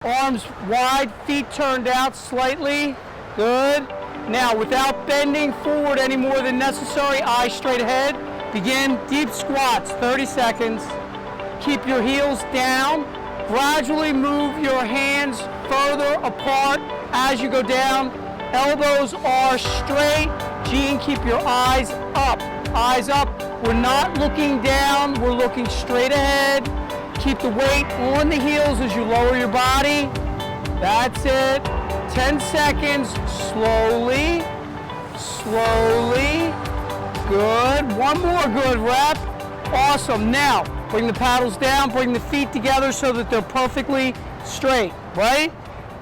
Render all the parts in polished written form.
Arms wide, feet turned out slightly. Good. Now, without bending forward any more than necessary, eyes straight ahead. Begin deep squats, 30 seconds. Keep your heels down. Gradually move your hands further apart as you go down. Elbows are straight. Gene, keep your eyes up. Eyes up. We're not looking down. We're looking straight ahead. Keep the weight on the heels as you lower your body. That's it. 10 seconds. Slowly. Slowly. Good. One more good rep. Awesome. Now, bring the paddles down. Bring the feet together so that they're perfectly straight, right?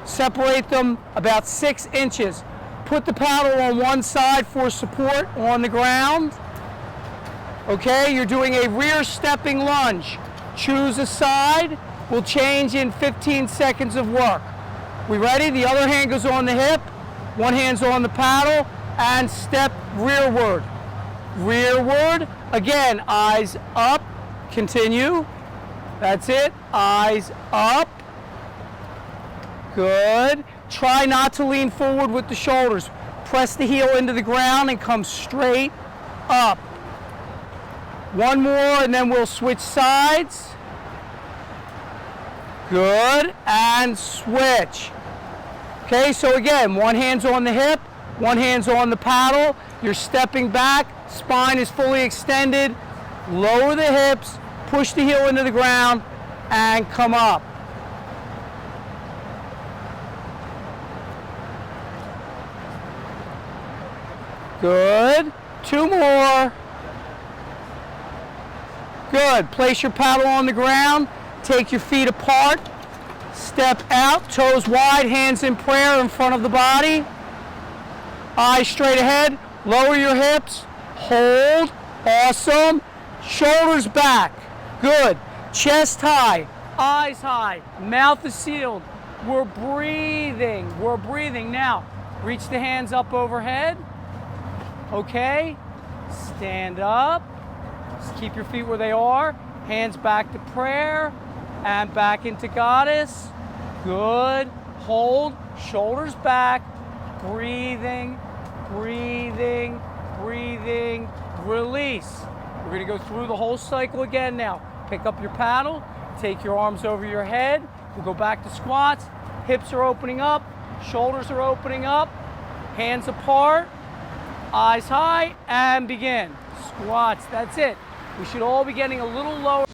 Separate them about 6 inches. Put the paddle on one side for support on the ground. Okay, you're doing a rear stepping lunge. Choose a side. We'll change in 15 seconds of work. We ready? The other hand goes on the hip. One hand's on the paddle and step rearward. Rearward. Again, eyes up. Continue. That's it. Eyes up. Good. Try not to lean forward with the shoulders. Press the heel into the ground and come straight up. One more and then we'll switch sides. Good. And switch. Okay, so again, one hand's on the hip, one hand's on the paddle. You're stepping back, spine is fully extended. Lower the hips, push the heel into the ground, and come up. Good. 2 more. Good. Place your paddle on the ground. Take your feet apart. Step out. Toes wide. Hands in prayer in front of the body. Eyes straight ahead. Lower your hips. Hold. Awesome. Shoulders back. Good. Chest high. Eyes high. Mouth is sealed. We're breathing. We're breathing. Now, reach the hands up overhead. Okay. Stand up. Just keep your feet where they are. Hands back to prayer and back into goddess. Good. Hold. Shoulders back. Breathing. Breathing. Breathing. Release. We're going to go through the whole cycle again now. Pick up your paddle. Take your arms over your head. We'll go back to squats. Hips are opening up. Shoulders are opening up. Hands apart. Eyes high. And begin. Squats. That's it. We should all be getting a little lower.